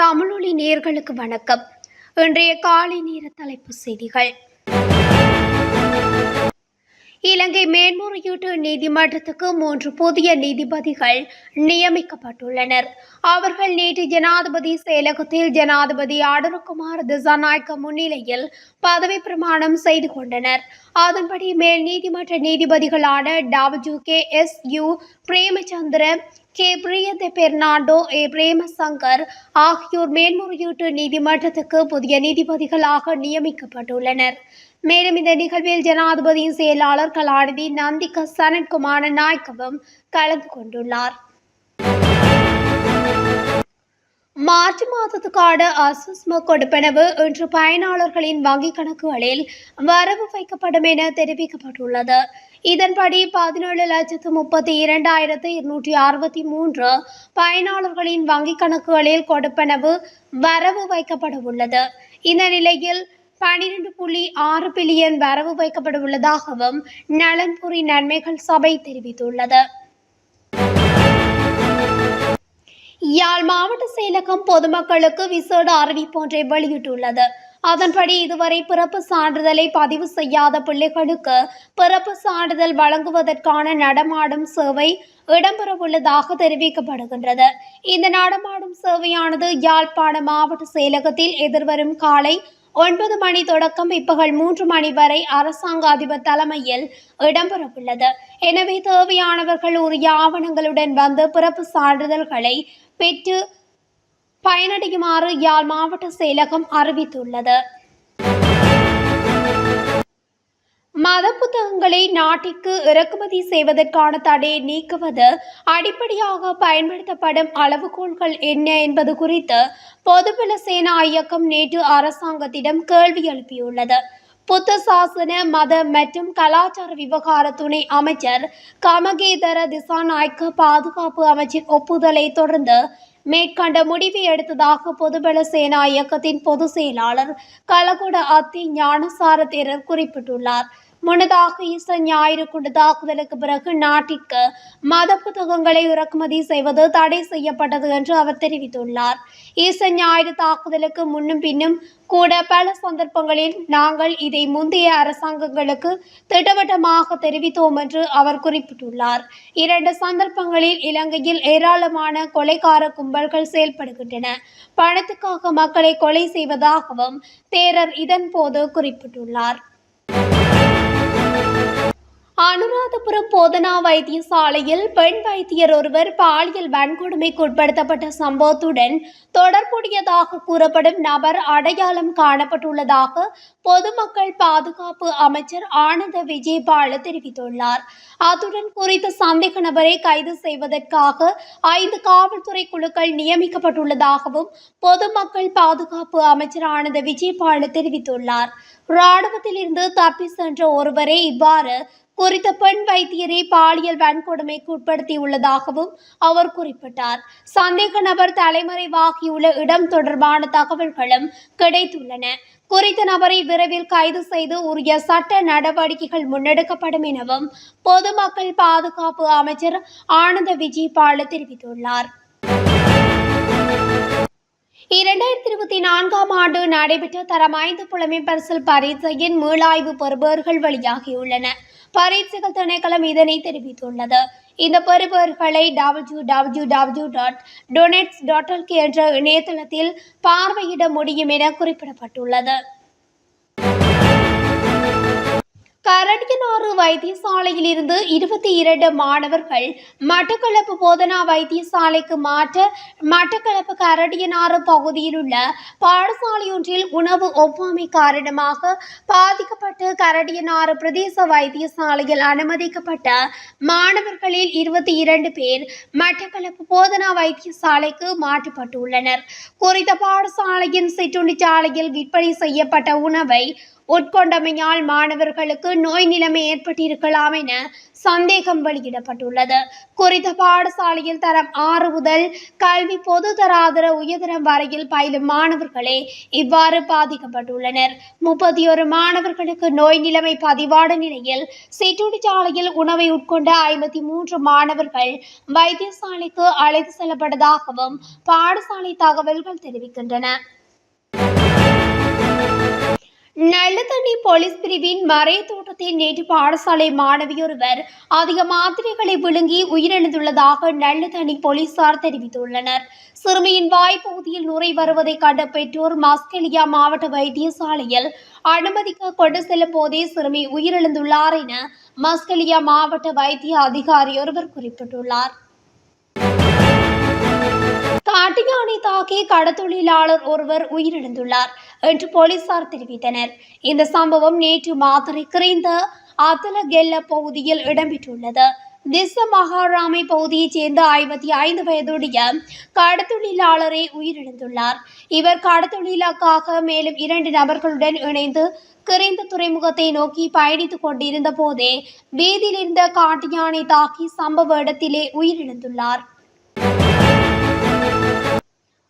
தமிழொலி நேயர்களுக்கு வணக்கம். இன்றைய காலை நேர தலைப்பு செய்திகள். இலங்கை மேன்முறையீட்டு நீதிமன்றத்துக்கு 3 புதிய நீதிபதிகள் நியமிக்கப்பட்டுள்ளனர். அவர்கள் நேற்று ஜனாதிபதி செயலகத்தில் ஜனாதிபதி ஆடருக்குமார் திசாநாயக்க முன்னிலையில் பதவி பிரமாணம் செய்து கொண்டனர். அதன்படி மேல் நீதிமன்ற நீதிபதிகளான WKSU பிரேமச்சந்திர, கே. பிரியந்த பெர்னாண்டோ, ஏ. பிரேமசங்கர் ஆகியோர் மேன்முறையீட்டு நீதிமன்றத்துக்கு புதிய நீதிபதிகளாக நியமிக்கப்பட்டுள்ளனர். மேலும் இந்த நிகழ்வில் ஜனாதிபதியின் செயலாளர் கலாநிதி நந்திக சனத்குமார நாயக்கவும் கலந்து கொண்டுள்ளார். மார்ச் மாதத்துக்கான அசுஸ்ம கொடுப்பனவு இன்று பயனாளர்களின் வங்கிக் கணக்குகளில் வரவு வைக்கப்படும் என தெரிவிக்கப்பட்டுள்ளது. இதன்படி 17,32,263 பயனாளர்களின் வங்கிக் கணக்குகளில் கொடுப்பனவு வரவு வைக்கப்பட உள்ளது. இந்த நிலையில் 12.6 பில்லியன் வரவு வைக்கப்பட உள்ளதாகவும் நலன்புரி நன்மைகள் சபை தெரிவித்துள்ளது. யாழ் மாவட்ட செயலகம் பொதுமக்களுக்கு விசேட அறிவிப்பொன்றை வெளியிட்டுள்ளது. அதன்படி இதுவரை பிறப்பு சான்றிதழை பதிவு செய்யாத பிள்ளைகளுக்கு பிறப்பு சான்றிதழ் வழங்குவதற்கான நடமாடும் சேவை இடம்பெறவுள்ளதாக தெரிவிக்கப்படுகின்றது. இந்த நடமாடும் சேவையானது யாழ்ப்பாண மாவட்ட செயலகத்தில் எதிர்வரும் காலை 9 மணி தொடக்கம் பிற்பகல் 3 மணி வரை அரசாங்க அதிபர் தலைமையில் இடம்பெறவுள்ளது. எனவே தேவையானவர்கள் உரிய ஆவணங்களுடன் வந்து பிறப்பு சான்றிதழ்களை பெற்று பயனடையுமாறு யாழ் மாவட்ட செயலகம் அறிவித்துள்ளது. மத புத்தகங்களை நாட்டிற்கு இறக்குமதி செய்வதற்கான தடையை நீக்குவது அடிப்படையாக பயன்படுத்தப்படும் அளவுகோல்கள் என்ன என்பது குறித்து பொதுபல சேனா இயக்கம் நேற்று அரசாங்கத்திடம் கேள்வி எழுப்பியுள்ளது. புத்த சாசன, மத மற்றும் கலாச்சார விவகார துணை அமைச்சர் கமகேதர திசாநாயக்க பாதுகாப்பு அமைச்சின் ஒப்புதலை தொடர்ந்து மேற்கண்ட முடிவை எடுத்ததாக பொதுபல சேனா இயக்கத்தின் பொதுச் செயலாளர் கலகொட அத்தி ஞானசார தேரர் குறிப்பிட்டுள்ளார். முன்னதாக ஈஸ்டர் ஞாயிறு குண்டு தாக்குதலுக்கு பிறகு நாட்டிற்கு மத புத்தகங்களை இறக்குமதி செய்வது தடை செய்யப்பட்டது என்று அவர் தெரிவித்துள்ளார். ஈஸ்டர் ஞாயிறு தாக்குதலுக்கு முன்னும் பின்னும் கூட பல சந்தர்ப்பங்களில் நாங்கள் இதை முந்தைய அரசாங்கங்களுக்கு திட்டவட்டமாக தெரிவித்தோம் என்று அவர் குறிப்பிட்டுள்ளார். 2 சந்தர்ப்பங்களில் இலங்கையில் ஏராளமான கொலைகார கும்பல்கள் செயல்படுகின்றன. பணத்துக்காக மக்களை கொலை செய்வதாகவும் தேரர் இதன்போது குறிப்பிட்டுள்ளார். அனுராதபுரம் போதனா வைத்தியசாலையில் பெண் வைத்தியர் ஒருவர் பாலியல் வன்கொடுமைக்கு உட்படுத்தப்பட்ட சம்பவத்துடன் தொடர்புடையதாக கூறப்படும் நபர் அடையாளம் காணப்பட்டுள்ளதாக பொதுமக்கள் பாதுகாப்பு அமைச்சர் ஆனந்த விஜயபால தெரிவித்துள்ளார். அத்துடன் குறித்த சந்தேக நபரை கைது செய்வதற்காக 5 காவல்துறை குழுக்கள் நியமிக்கப்பட்டுள்ளதாகவும் பொதுமக்கள் பாதுகாப்பு அமைச்சர் ஆனந்த விஜயபால தெரிவித்துள்ளார். இராணுவத்தில் இருந்து தப்பி சென்ற ஒருவரே இவ்வாறு குறித்த பெண் வைத்தியரை பாலியல் வன்கொடுமைக்கு உட்படுத்தியுள்ளதாகவும் அவர் குறிப்பிட்டார். சந்தேக நபர் தலைமறைவாகியுள்ள இடம் தொடர்பான தகவல்களும் கிடைத்துள்ளன. குறித்த நபரை விரைவில் கைது செய்து உரிய சட்ட நடவடிக்கைகள் முன்னெடுக்கப்படும் எனவும் பொதுமக்கள் பாதுகாப்பு அமைச்சர் ஆனந்த விஜயபால தெரிவித்துள்ளார். 2024 ஆண்டு நடைபெற்ற தரம் 5 புலமை பரிசில் பரீட்சையின் மீளாய்வு பெறுபேறுகள் வெளியாகியுள்ளன. பரீட்சைகள் திணைக்களம் இதனை தெரிவித்துள்ளது. இந்த பெறுபேறுகளை www.donets.lk என்ற இணையதளத்தில் பார்வையிட முடியும் என குறிப்பிடப்பட்டுள்ளது. கரடியனாறு வைத்தியசாலையில் இருந்து 22 மாணவர்கள் மட்டக்களப்பு போதனா வைத்தியசாலைக்கு மாற்ற மட்டக்களப்பு கரடியனாறு பகுதியில் உள்ள பாடசாலையொன்றில் உணவு ஒவ்வாமை காரணமாக பாதிக்கப்பட்டு கரடியனாறு பிரதேச வைத்தியசாலையில் அனுமதிக்கப்பட்ட மாணவர்களில் 22 பேர் மட்டக்களப்பு போதனா வைத்தியசாலைக்கு மாற்றப்பட்டுள்ளனர். குறித்த பாடசாலையின் சிற்றுண்டிச்சாலையில் விற்பனை செய்யப்பட்ட உணவை உட்கொண்டமையால் மாணவர்களுக்கு நோய் நிலைமை ஏற்பட்டிருக்கலாம் என சந்தேகம் வெளியிடப்பட்டுள்ளது. குறித்த பாடசாலையில் தரம் 6 முதல் கல்வி பொதுதராதர உயர்தரம் வரையில் பயிலும் மாணவர்களே இவ்வாறு பாதிக்கப்பட்டுள்ளனர். 31 மாணவர்களுக்கு நோய் நிலைமை பதிவான நிலையில் சிற்றுண்டிச்சாலையில் உணவை உட்கொண்ட 53 மாணவர்கள் வைத்தியசாலைக்கு அழைத்து செல்லப்பட்டதாகவும் பாடசாலை தகவல்கள் தெரிவிக்கின்றன. நல்லதண்ணி போலீஸ் பிரிவின் மறை தோட்டத்தில் நேற்று பாடசாலை மாணவியொருவர் அதிக மாத்திரைகளை விழுங்கி உயிரிழந்துள்ளதாக நல்லதண்ணி போலீசார் தெரிவித்துள்ளனர். சிறுமியின் வாய்ப்பகுதியில் நுரை வருவதை கண்ட பெற்றோர் மஸ்கெலியா மாவட்ட வைத்தியசாலையில் அனுமதிக்க கொண்டு செல்லும் போதே சிறுமி உயிரிழந்துள்ளார் என மஸ்கெலியா மாவட்ட வைத்திய அதிகாரி ஒருவர் குறிப்பிட்டுள்ளார். காட்டு யானை தாக்கி கடத்தொழிலாளர் ஒருவர் உயிரிழந்துள்ளார் என்று போலீசார் தெரிவித்தனர். இந்த சம்பவம் நேற்று மாத்தறை கிரைந்த அத்தலகெல்ல பகுதியில் இடம்பெற்றுள்ளது. திச மகாராமை பகுதியைச் சேர்ந்த 55 வயதுடைய கடத்தொழிலாளரே உயிரிழந்துள்ளார். இவர் கடத்தொழிலுக்காக மேலும் 2 நபர்களுடன் இணைந்து கிரைந்த துறைமுகத்தை நோக்கி பயணித்துக் கொண்டிருந்த போதே வீதியில் இருந்த காட்டு யானை தாக்கி சம்பவ இடத்திலே உயிரிழந்துள்ளார்.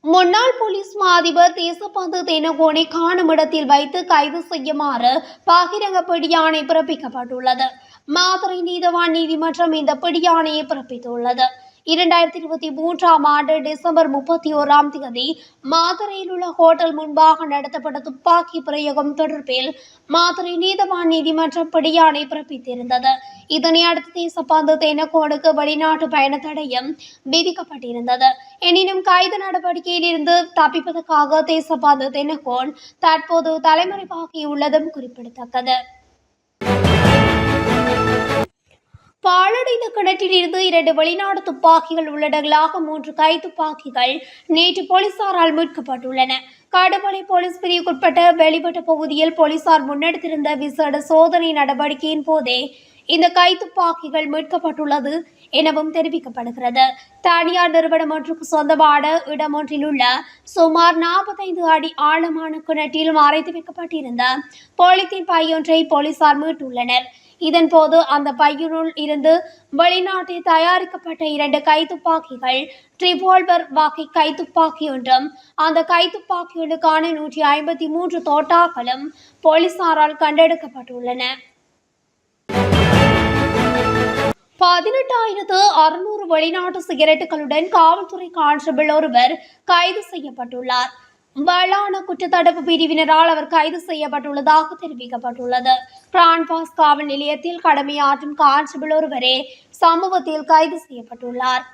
முன்னாள் போலீஸ் மா அதிபர் தேசபந்து தென்னகோனை காணுமிடத்தில் வைத்து கைது செய்யுமாறு பகிரங்க பிடியாணை பிறப்பிக்கப்பட்டுள்ளது. மாத்தறை நீதவான் நீதிமன்றம் இந்த பிடியாணையை பிறப்பித்துள்ளது. 2023ஆம் ஆண்டு டிசம்பர் 31ஆம் தேதி மாத்தறையில் உள்ள ஹோட்டல் முன்பாக நடத்தப்பட்ட துப்பாக்கி பிரயோகம் தொடர்பில் மாத்தறை நீதவான் நீதிமன்றம் பிடியாணை பிறப்பித்திருந்தது. இதனை அடுத்து தேசபந்து தென்னகோனுக்கு வெளிநாட்டு பயண தடையும் விதிக்கப்பட்டிருந்தது. எனினும் கைது நடவடிக்கையில் இருந்து தப்பிப்பதற்காக தேசபந்து தென்னகோன் தற்போது தலைமறைவாகியுள்ளதும் குறிப்பிடத்தக்கது. பாழடைந்த கிணற்றில் இருந்து 2 வெளிநாடு துப்பாக்கிகள் உள்ளடங்கலாக 3 கைத்துப்பாக்கிகள் நேற்று போலீசாரால் மீட்கப்பட்டுள்ளன. கடுமலை போலீஸ் பிரிவுக்குட்பட்ட வெளிவட்ட பகுதியில் போலீசார் முன்னெடுத்திருந்த விசேட சோதனை நடவடிக்கையின் போதே இந்த கைத்துப்பாக்கிகள் மீட்கப்பட்டுள்ளது எனவும் தெரிவிக்கப்படுகிறது. தனியார் நிறுவனம் ஒன்றுக்கு சொந்தமான இடம் ஒன்றில் உள்ள சுமார் 45 அடி ஆழமான கிணற்றில் மறைத்து வைக்கப்பட்டிருந்த பாலித்தீன் பையொன்றை போலீசார் மீட்டுள்ளனர். இதன்போது அந்த பையனுள் இருந்து வெளிநாட்டில் தயாரிக்கப்பட்ட 2 கைத்துப்பாக்கிகள், ரிவால்வர் வகை கைத்துப்பாக்கி ஒன்றும், அந்த கைத்துப்பாக்கிகளுக்கான 153 தோட்டாக்களும் போலீசாரால் கண்டெடுக்கப்பட்டுள்ளன. 18,600 வெளிநாட்டு சிகரெட்டுகளுடன் காவல்துறை கான்ஸ்டபிள் ஒருவர் கைது செய்யப்பட்டுள்ளார். வளான குற்றத்தடுப்பு பிரிவினரால் அவர் கைது செய்யப்பட்டுள்ளதாக தெரிவிக்கப்பட்டுள்ளது. பிரான்பாஸ் காவல் நிலையத்தில் கடமையாற்றும் கான்ஸ்டபிள் ஒருவரே சம்பவத்தில் கைது செய்யப்பட்டுள்ளார்.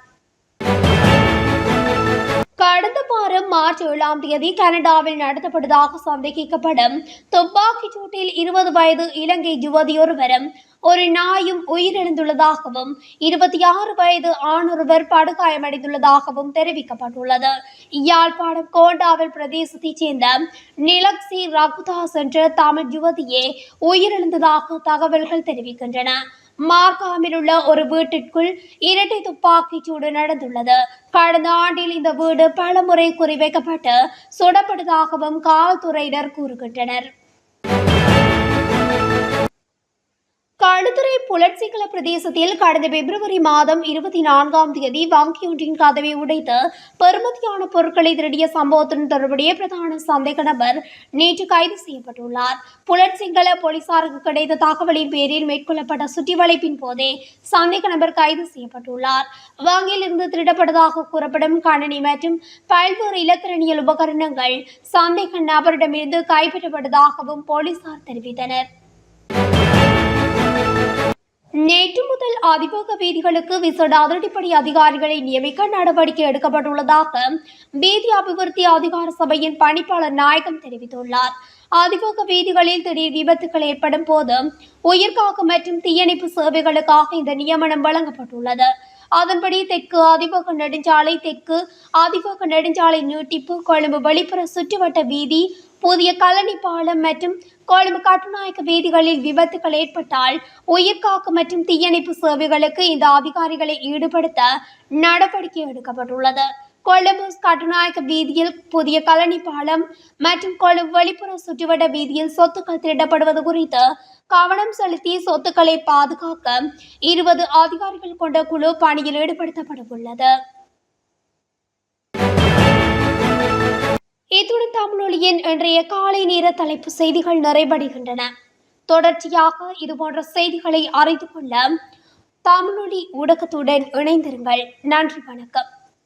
கடந்த வாரம் மார்ச் 7ஆம் தேதி கனடாவில் நடத்தப்பட்டதாக சந்தேகிக்கப்படும் துப்பாக்கிச் சூட்டில் 20 வயது இலங்கை யுவதியொருவரும் ஒரு நாயும் உயிரிழந்துள்ளதாகவும் 26 வயது ஆணொருவர் படுகாயமடைந்துள்ளதாகவும் தெரிவிக்கப்பட்டுள்ளது. யாழ்ப்பாணம் கோண்டாவல் பிரதேசத்தைச் சேர்ந்த நிலக்சி ரகுதாஸ் என்ற தமிழ் யுவதியே உயிரிழந்ததாக தகவல்கள் தெரிவிக்கின்றன. மார்காமில் உள்ள ஒரு வீட்டிற்குள் 2 துப்பாக்கிச் சூடு நடந்துள்ளது. கடந்த ஆண்டில் இந்த வீடு பலமுறை குறிவைக்கப்பட்டு சுடப்பட்டதாகவும் காவல்துறையினர் கூறுகின்றனர். களுத்துறை புலட்சிகள பிரதேசத்தில் கடந்த பிப்ரவரி மாதம் 24ஆம் தேதி வங்கியொன்றின் கதவை உடைத்து பெறுமதியான பொருட்களை திருடிய சம்பவத்துடன் தொடர்புடைய பிரதான சந்தேக நபர் நேற்று கைது செய்யப்பட்டுள்ளார். புலட்சிகள போலீசாருக்கு கிடைத்த தகவலின் பேரில் மேற்கொள்ளப்பட்ட சுற்றிவளைப்பின் போதே சந்தேக நபர் கைது செய்யப்பட்டுள்ளார். வங்கியில் இருந்து திருடப்பட்டதாக கூறப்படும் கணினி மற்றும் பல்வேறு இலத்திரனியல் உபகரணங்கள் சந்தேக நபரிடமிருந்து கைப்பற்றப்பட்டதாகவும் போலீசார் தெரிவித்தனர். நேற்று முதல் அதிவேக வீதிகளுக்கு விசேட அதிரடிப்படை அதிகாரிகளை நியமிக்க நடவடிக்கை எடுக்கப்பட்டுள்ளதாக வீதி அபிவிருத்தி அதிகார சபையின் பணிப்பாளர் நாயகம் தெரிவித்துள்ளார். அதிவேக வீதிகளில் திடீர் விபத்துகள் ஏற்படும் போது உயிர்காக்கும் மற்றும் தீயணைப்பு சேவைகளுக்காக இந்த நியமனம் வழங்கப்பட்டுள்ளது. அதன்படி தெற்கு அதிவேக நெடுஞ்சாலை, தெற்கு அதிவேக நெடுஞ்சாலை நீட்டிப்பு, கொழும்பு வெளிப்புற சுற்றுவட்ட வீதி, புதிய கலனி பாலம் மற்றும் கொழும்பு கட்டுநாயக்க வீதிகளில் விபத்துகள் ஏற்பட்டால் உயிர்காக்கும் மற்றும் தீயணைப்பு சேவைகளுக்கு இந்த அதிகாரிகளை ஈடுபடுத்த நடவடிக்கை எடுக்கப்பட்டுள்ளது. கொழும்பு கட்டுநாயக்க வீதியில் புதிய கலனி பாலம் மற்றும் கொழும்பு வெளிப்புற சுற்றுவட்ட வீதியில் சொத்துக்கள் திருடப்படுவது குறித்து கவனம் செலுத்தி சொத்துக்களை பாதுகாக்க 20 அதிகாரிகள் கொண்ட குழு பணியில் ஈடுபடுத்தப்பட உள்ளது. இத்துடன் தமிழொலியின் இன்றைய காலை நேர தலைப்பு செய்திகள் நிறைவடைகின்றன. தொடர்ச்சியாக இதுபோன்ற செய்திகளை அறிந்து கொள்ள தமிழொலி ஊடகத்துடன் இணைந்திருங்கள். நன்றி, வணக்கம்.